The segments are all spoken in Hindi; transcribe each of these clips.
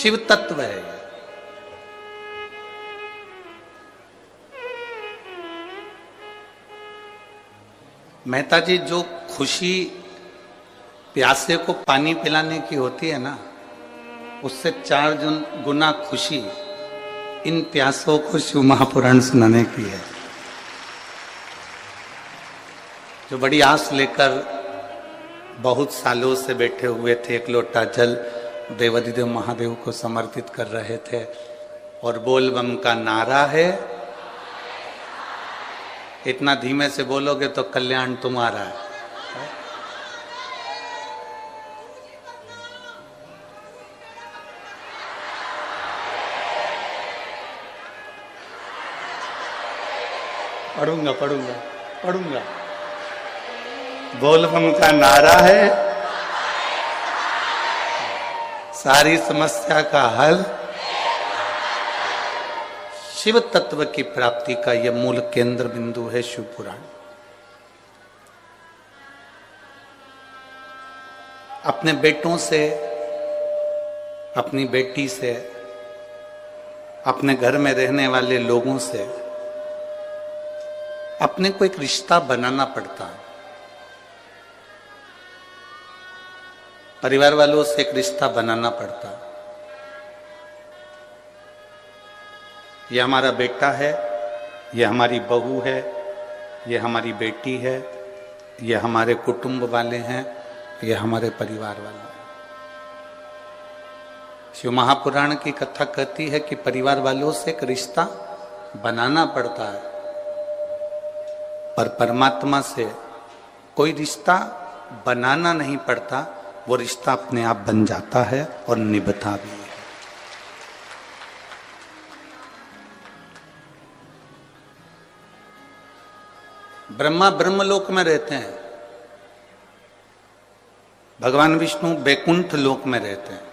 शिव तत्व है ये। मेहता जी, जो खुशी प्यासे को पानी पिलाने की होती है ना, उससे 4 गुना खुशी इन प्यासों को शिव महापुराण सुनाने की है। जो बड़ी आस लेकर बहुत सालों से बैठे हुए थे, एक लोटा जल देवाधिदेव महादेव को समर्पित कर रहे थे, और बोल बम का नारा है। इतना धीमे से बोलोगे तो कल्याण तुम्हारा है। पढ़ूंगा। बोल बम का नारा है, सारी समस्या का हल, शिव तत्व की प्राप्ति का यह मूल केंद्र बिंदु है शिव पुराण। अपने बेटों से, अपनी बेटी से, अपने घर में रहने वाले लोगों से अपने को एक रिश्ता बनाना पड़ता है। परिवार वालों से एक रिश्ता बनाना पड़ता है। ये हमारा बेटा है, ये हमारी बहू है, ये हमारी बेटी है, ये हमारे कुटुंब वाले हैं, ये हमारे परिवार वाले हैं। शिव महापुराण की कथा कहती है कि परिवार वालों से एक रिश्ता बनाना पड़ता है, पर परमात्मा से कोई रिश्ता बनाना नहीं पड़ता, वो रिश्ता अपने आप बन जाता है और निभता भी है। ब्रह्मा ब्रह्मलोक में रहते हैं, भगवान विष्णु बैकुंठ लोक में रहते हैं।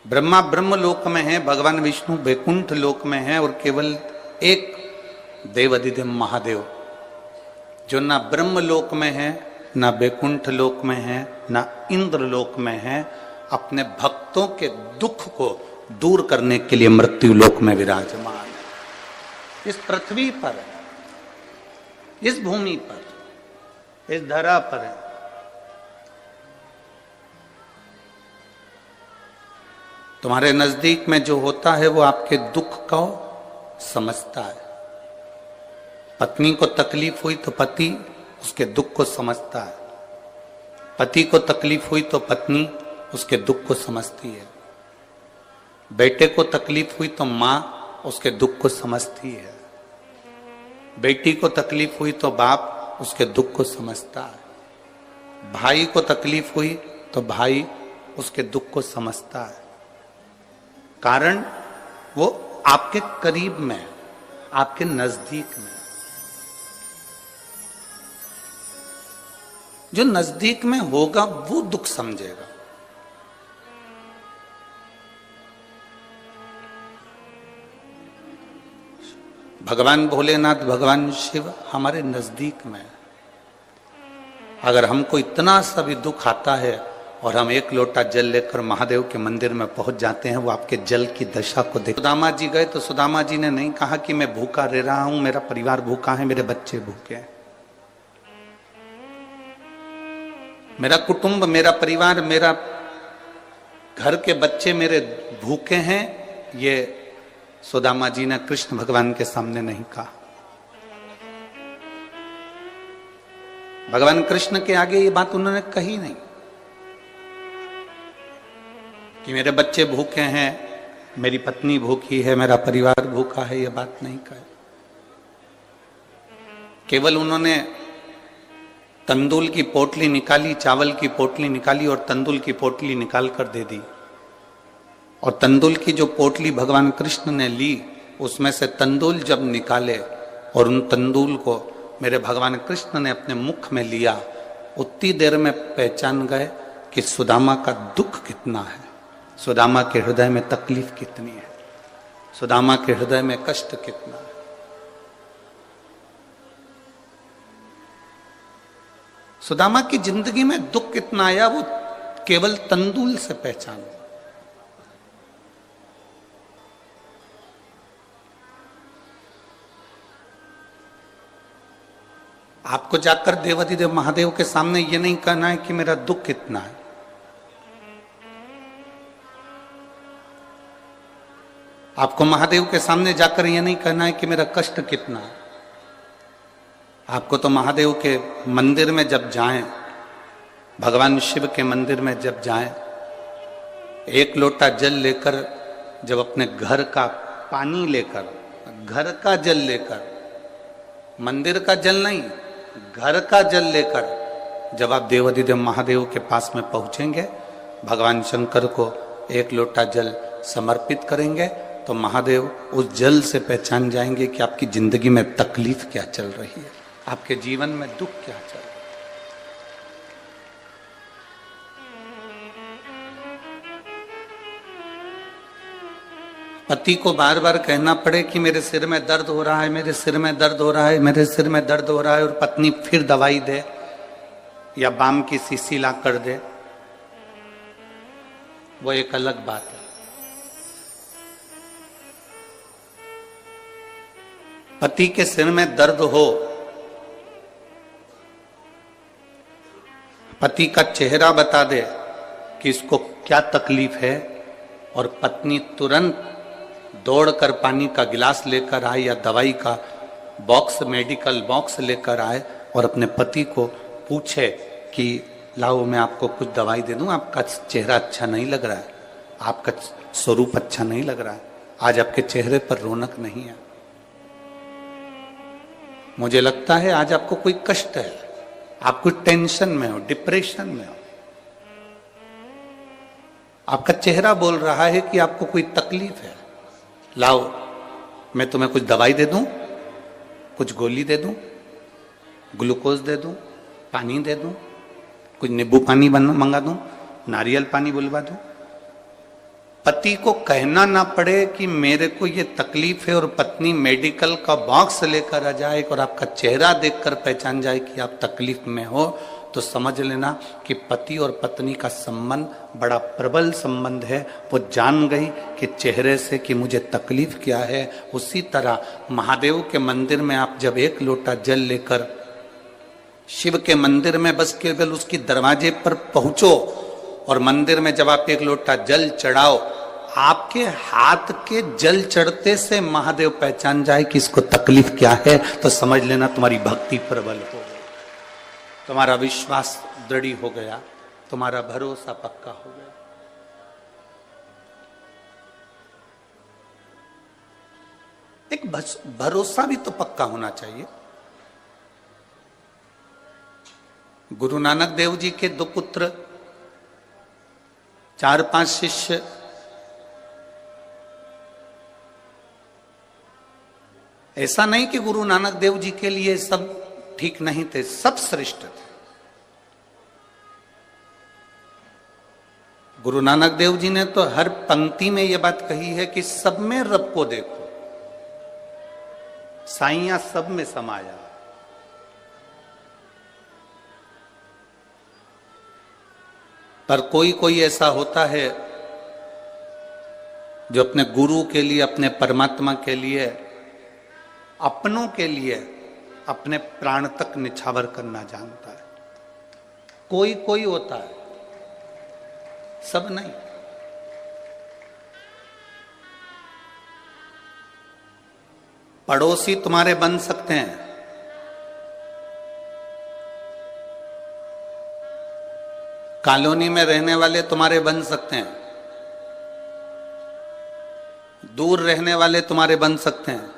ब्रह्मा ब्रह्मलोक में है, भगवान विष्णु बैकुंठ लोक में है, और केवल एक देवाधिदेव महादेव जो ना ब्रह्मलोक में है, ना बैकुंठ लोक में है, ना इंद्र लोक में है, अपने भक्तों के दुख को दूर करने के लिए मृत्यु लोक में विराजमान है। इस पृथ्वी पर, इस भूमि पर, इस धरा पर है। तुम्हारे नजदीक में जो होता है वो आपके दुख को समझता है। पत्नी को तकलीफ हुई तो पति उसके दुख को समझता है, पति को तकलीफ हुई तो पत्नी उसके दुख को समझती है, बेटे को तकलीफ हुई तो माँ उसके दुख को समझती है, बेटी को तकलीफ हुई तो बाप उसके दुख को समझता है, भाई को तकलीफ हुई तो भाई उसके दुख को समझता है। कारण वो आपके करीब में, आपके नजदीक में। जो नजदीक में होगा वो दुख समझेगा। भगवान भोलेनाथ, भगवान शिव हमारे नजदीक में। अगर हमको इतना सा भी दुख आता है और हम एक लोटा जल लेकर महादेव के मंदिर में पहुंच जाते हैं, वो आपके जल की दशा को देख। सुदामा जी गए तो सुदामा जी ने नहीं कहा कि मैं भूखा रह रहा हूं, मेरा परिवार भूखा है, मेरे बच्चे भूखे हैं, मेरा कुटुंब, मेरा परिवार, मेरा घर के बच्चे मेरे भूखे हैं। ये सुदामा जी ने कृष्ण भगवान के सामने नहीं कहा। भगवान कृष्ण के आगे ये बात उन्होंने कही नहीं कि मेरे बच्चे भूखे हैं, मेरी पत्नी भूखी है, मेरा परिवार भूखा है, ये बात नहीं कही। केवल उन्होंने तंदूल की पोटली निकाली, चावल की पोटली निकाली और तंदूल की पोटली निकाल कर दे दी। और तंदूल की जो पोटली भगवान कृष्ण ने ली, उसमें से तंदूल जब निकाले और उन तंदूल को मेरे भगवान कृष्ण ने अपने मुख में लिया, उतनी देर में पहचान गए कि सुदामा का दुख कितना है, सुदामा के हृदय में तकलीफ कितनी है, सुदामा के हृदय में कष्ट कितना है। सुदामा की जिंदगी में दुख कितना आया वो केवल तंदुल से पहचान। आपको जाकर देवाधिदेव महादेव के सामने ये नहीं कहना है कि मेरा दुख कितना है। आपको महादेव के सामने जाकर ये नहीं कहना है कि मेरा कष्ट कितना है। आपको तो महादेव के मंदिर में जब जाएं, भगवान शिव के मंदिर में जब जाएं, एक लोटा जल लेकर, जब अपने घर का पानी लेकर, घर का जल लेकर, मंदिर का जल नहीं, घर का जल लेकर जब आप देवाधिदेव महादेव के पास में पहुंचेंगे, भगवान शंकर को एक लोटा जल समर्पित करेंगे, तो महादेव उस जल से पहचान जाएंगे कि आपकी जिंदगी में तकलीफ क्या चल रही है, आपके जीवन में दुख क्या चल रहा है। पति को बार बार कहना पड़े कि मेरे सिर में दर्द हो रहा है, मेरे सिर में दर्द हो रहा है, मेरे सिर में दर्द हो रहा है, और पत्नी फिर दवाई दे या बाम की शीशी ला कर दे, वो एक अलग बात है। पति के सिर में दर्द हो, पति का चेहरा बता दे कि इसको क्या तकलीफ है, और पत्नी तुरंत दौड़कर पानी का गिलास लेकर आए या दवाई का बॉक्स, मेडिकल बॉक्स लेकर आए और अपने पति को पूछे कि लाओ मैं आपको कुछ दवाई दे दूं, आपका चेहरा अच्छा नहीं लग रहा है, आपका स्वरूप अच्छा नहीं लग रहा है, आज आपके चेहरे पर रौनक नहीं है, मुझे लगता है आज आपको कोई कष्ट है, आप कुछ टेंशन में हो, डिप्रेशन में हो, आपका चेहरा बोल रहा है कि आपको कोई तकलीफ है, लाओ मैं तुम्हें कुछ दवाई दे दूं, कुछ गोली दे दूं, ग्लूकोज दे दूं, पानी दे दूं, कुछ नींबू पानी मंगा दूं, नारियल पानी बुलवा दूं। पति को कहना ना पड़े कि मेरे को ये तकलीफ है, और पत्नी मेडिकल का बॉक्स लेकर आ जाए और आपका चेहरा देखकर पहचान जाए कि आप तकलीफ में हो, तो समझ लेना कि पति और पत्नी का संबंध बड़ा प्रबल संबंध है। वो जान गई कि चेहरे से कि मुझे तकलीफ क्या है। उसी तरह महादेव के मंदिर में आप जब एक लोटा जल लेकर शिव के मंदिर में बस केवल उसकी दरवाजे पर पहुंचो, और मंदिर में जब आप एक लोटा जल चढ़ाओ, आपके हाथ के जल चढ़ते से महादेव पहचान जाए कि इसको तकलीफ क्या है, तो समझ लेना तुम्हारी भक्ति प्रबल हो गई, तुम्हारा विश्वास दृढ़ हो गया, तुम्हारा भरोसा पक्का हो गया। एक भरोसा भी तो पक्का होना चाहिए। गुरु नानक देव जी के 2 पुत्र, 4-5 शिष्य, ऐसा नहीं कि गुरु नानक देव जी के लिए सब ठीक नहीं थे, सब श्रेष्ठ थे। गुरु नानक देव जी ने तो हर पंक्ति में यह बात कही है कि सब में रब को देखो, साइया सब में समाया। पर कोई कोई ऐसा होता है जो अपने गुरु के लिए, अपने परमात्मा के लिए, अपनों के लिए अपने प्राण तक निछावर करना जानता है। कोई कोई होता है, सब नहीं। पड़ोसी तुम्हारे बन सकते हैं, कॉलोनी में रहने वाले तुम्हारे बन सकते हैं, दूर रहने वाले तुम्हारे बन सकते हैं।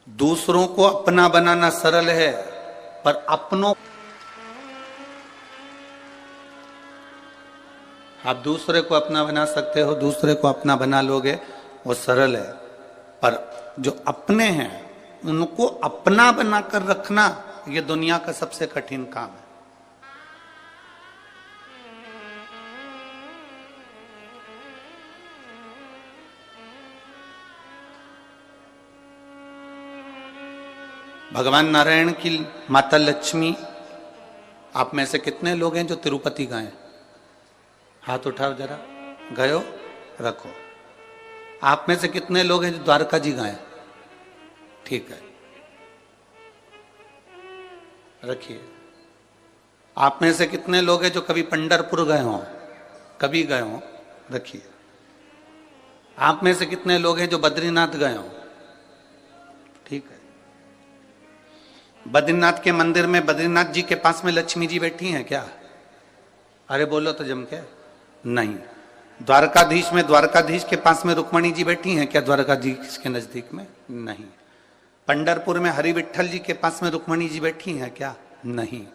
दूसरों को अपना बनाना सरल है, पर अपनों, आप दूसरे को अपना बना सकते हो, दूसरे को अपना बना लोगे, वो सरल है, पर जो अपने हैं उनको अपना बनाकर रखना, ये दुनिया का सबसे कठिन काम है। भगवान नारायण की माता लक्ष्मी, आप में से कितने लोग हैं जो तिरुपति गए? हाथ उठाओ जरा। गए हो? रखो। आप में से कितने लोग हैं जो द्वारका जी गए? ठीक है, रखिए। आप में से कितने लोग हैं जो कभी पंढरपुर गए हो? कभी गए हो? रखिए। आप में से कितने लोग हैं जो बद्रीनाथ गए हो? ठीक है। बद्रीनाथ के मंदिर में, बद्रीनाथ जी के पास में लक्ष्मी जी बैठी हैं क्या? अरे बोलो तो जम के। नहीं। द्वारकाधीश में, द्वारकाधीश के पास में रुक्मणी जी बैठी हैं क्या? द्वारकाधीश के नजदीक में? नहीं। पंढरपुर में हरि विठल जी के पास में रुक्मणी जी बैठी हैं क्या? नहीं।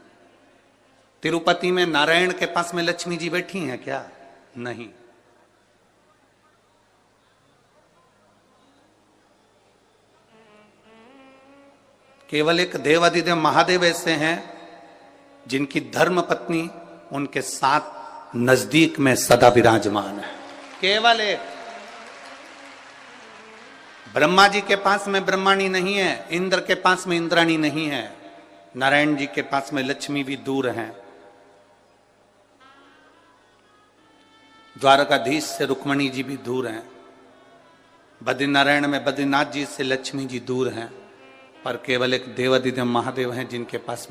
तिरुपति में नारायण के पास में लक्ष्मी जी बैठी हैं क्या? नहीं। केवल एक देवाधिदेव महादेव ऐसे हैं जिनकी धर्म पत्नी उनके साथ नजदीक में सदा विराजमान है। केवल एक। ब्रह्मा जी के पास में ब्रह्माणी नहीं है, इंद्र के पास में इंद्राणी नहीं है, नारायण जी के पास में लक्ष्मी भी दूर हैं, द्वारकाधीश से रुक्मणी जी भी दूर हैं, बद्रीनारायण में बद्रीनाथ जी से लक्ष्मी जी दूर हैं, पर केवल एक देवाधिदेव महादेव हैं जिनके पास में